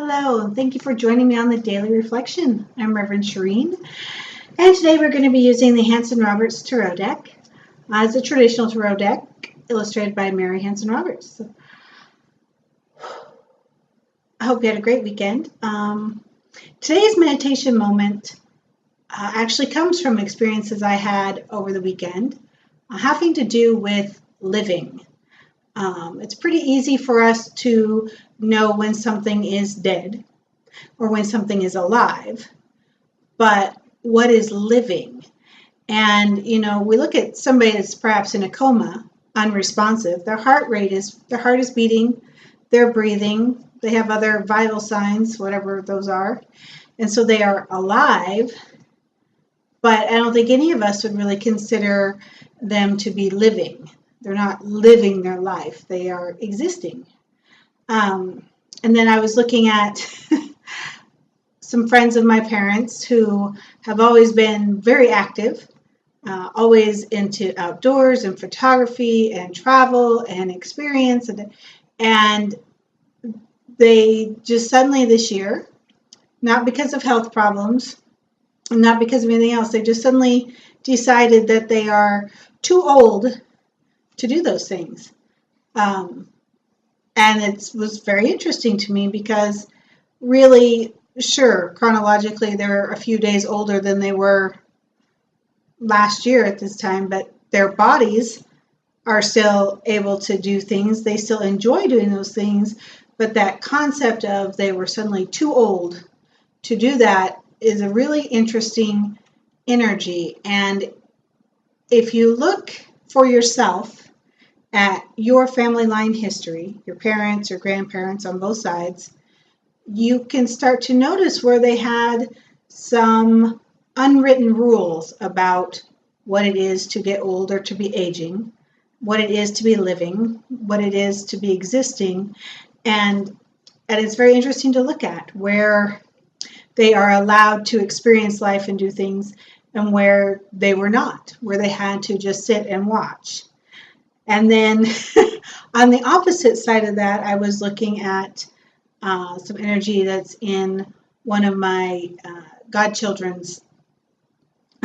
Hello, and thank you for joining me on the Daily Reflection. I'm Reverend Shireen, and today we're going to be using the Hanson-Roberts Tarot deck. It's a traditional tarot deck illustrated by Mary Hanson-Roberts. So, I hope you had a great weekend. Today's meditation moment actually comes from experiences I had over the weekend having to do with living. It's pretty easy for us to know when something is dead or when something is alive, but what is living? And, we look at somebody that's perhaps in a coma, unresponsive. Their heart is beating, they're breathing, they have other vital signs, whatever those are. And so they are alive, but I don't think any of us would really consider them to be living. They're not living their life. They are existing. And then I was looking at some friends of my parents who have always been very active, always into outdoors and photography and travel and experience. And they just suddenly this year, not because of health problems, not because of anything else, they just suddenly decided that they are too old to do those things. And it was very interesting to me because really, sure, chronologically, they're a few days older than they were last year at this time, but their bodies are still able to do things. They still enjoy doing those things, but that concept of they were suddenly too old to do that is a really interesting energy. And if you look for yourself at your family line history, your parents, your grandparents on both sides, you can start to notice where they had some unwritten rules about what it is to get old or to be aging, what it is to be living, what it is to be existing. And it's very interesting to look at where they are allowed to experience life and do things and where they were not, where they had to just sit and watch. And then on the opposite side of that, I was looking at some energy that's in one of my godchildren's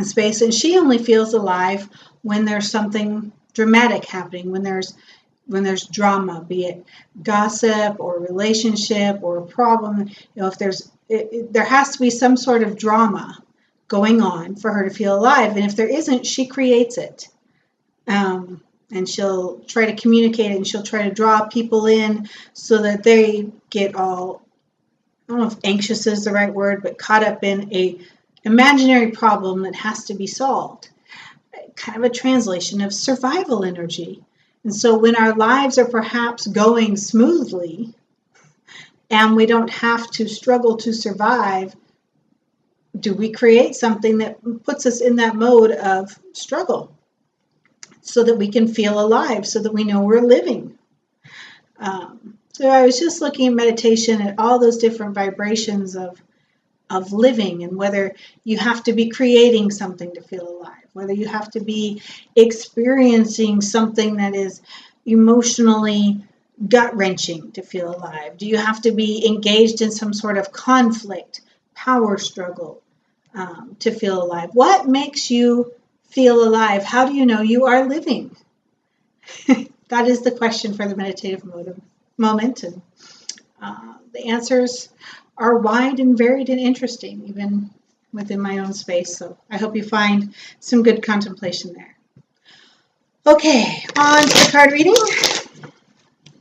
space, and she only feels alive when there's something dramatic happening, when there's drama, be it gossip or relationship or a problem. If there has to be some sort of drama going on for her to feel alive, and if there isn't, she creates it. And she'll try to communicate it, and she'll try to draw people in so that they get all, I don't know if anxious is the right word, but caught up in a imaginary problem that has to be solved. Kind of a translation of survival energy. And so when our lives are perhaps going smoothly and we don't have to struggle to survive, do we create something that puts us in that mode of struggle so that we can feel alive, so that we know we're living? So I was just looking at meditation at all those different vibrations of living, and whether you have to be creating something to feel alive, whether you have to be experiencing something that is emotionally gut-wrenching to feel alive. Do you have to be engaged in some sort of conflict, power struggle to feel alive? What makes you feel alive? How do you know you are living? That is the question for the meditative moment. And the answers are wide and varied and interesting, even within my own space. So I hope you find some good contemplation there. Okay, on to the card reading.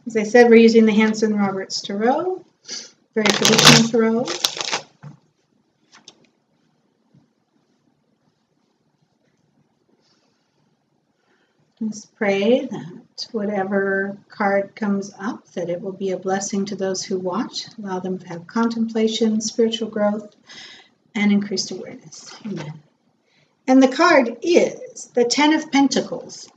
As I said, we're using the Hanson-Roberts Tarot, very traditional tarot. Let's pray that whatever card comes up, that it will be a blessing to those who watch, allow them to have contemplation, spiritual growth, and increased awareness. Amen. And the card is the Ten of Pentacles.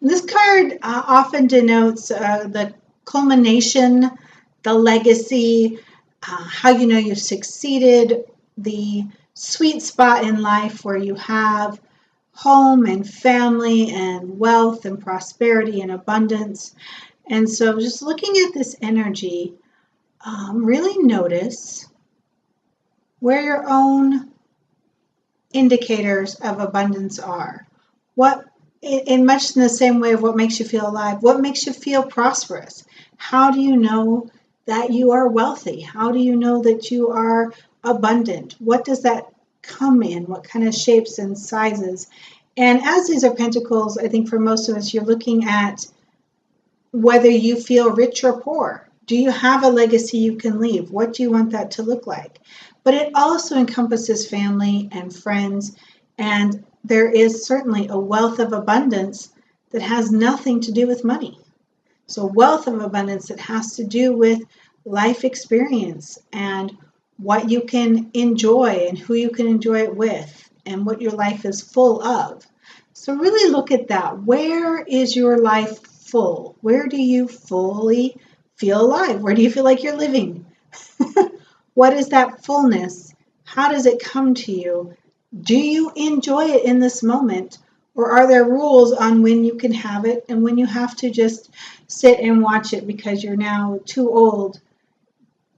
This card often denotes the culmination, the legacy, how you know you've succeeded, the sweet spot in life where you have home and family and wealth and prosperity and abundance. And so just looking at this energy, really notice where your own indicators of abundance are. What, in much in the same way of what makes you feel alive, what makes you feel prosperous? How do you know that you are wealthy? How do you know that you are abundant? What does that come in? What kind of shapes and sizes? And as these are pentacles, I think for most of us, you're looking at whether you feel rich or poor. Do you have a legacy you can leave? What do you want that to look like? But it also encompasses family and friends, and there is certainly a wealth of abundance that has nothing to do with money. So wealth of abundance that has to do with life experience and what you can enjoy and who you can enjoy it with and what your life is full of. So really look at that. Where is your life full? Where do you fully feel alive? Where do you feel like you're living? What is that fullness? How does it come to you? Do you enjoy it in this moment? Or are there rules on when you can have it and when you have to just sit and watch it because you're now too old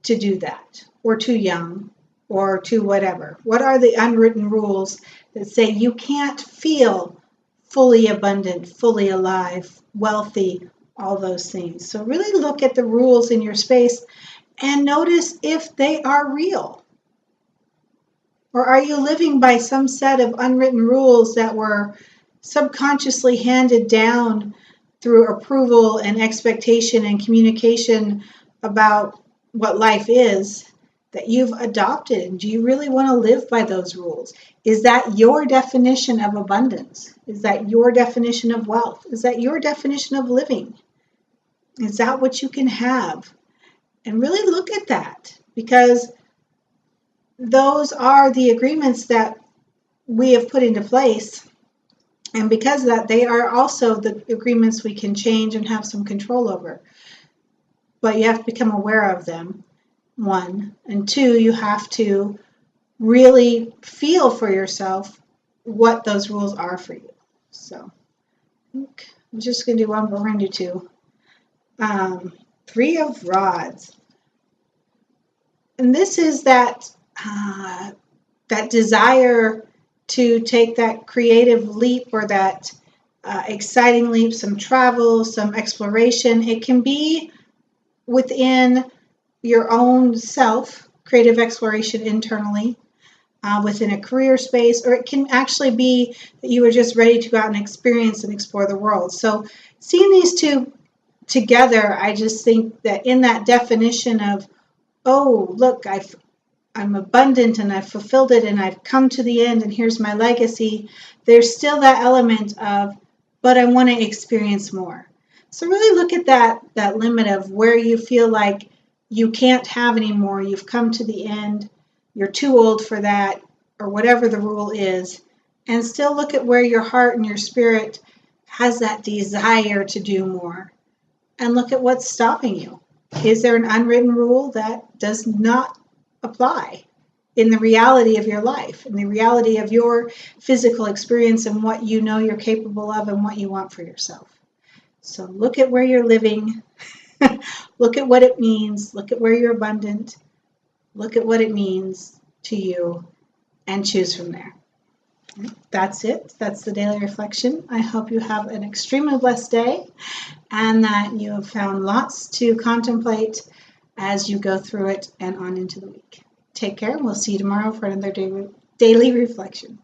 to do that, or too young, or too whatever? What are the unwritten rules that say you can't feel fully abundant, fully alive, wealthy, all those things? So really look at the rules in your space and notice if they are real. Or are you living by some set of unwritten rules that were subconsciously handed down through approval and expectation and communication about what life is that you've adopted? And do you really want to live by those rules? Is that your definition of abundance? Is that your definition of wealth? Is that your definition of living? Is that what you can have? And really look at that, because those are the agreements that we have put into place. And because of that, they are also the agreements we can change and have some control over. But you have to become aware of them, one. And two, you have to really feel for yourself what those rules are for you. So I'm just going to do one, but we're going to do two. Three of Rods. And this is that desire to take that creative leap or that exciting leap, some travel, some exploration. It can be within your own self, creative exploration internally, within a career space, or it can actually be that you are just ready to go out and experience and explore the world. So seeing these two together, I just think that in that definition of, oh, look, I'm abundant and I've fulfilled it and I've come to the end and here's my legacy, there's still that element of, but I want to experience more. So really look at that limit of where you feel like you can't have any more, you've come to the end, you're too old for that, or whatever the rule is, and still look at where your heart and your spirit has that desire to do more. And look at what's stopping you. Is there an unwritten rule that does not apply in the reality of your life, in the reality of your physical experience and what you know you're capable of and what you want for yourself? So look at where you're living. Look at what it means. Look at where you're abundant. Look at what it means to you and choose from there. That's it. That's the daily reflection. I hope you have an extremely blessed day and that you have found lots to contemplate as you go through it and on into the week. Take care, and we'll see you tomorrow for another daily reflection.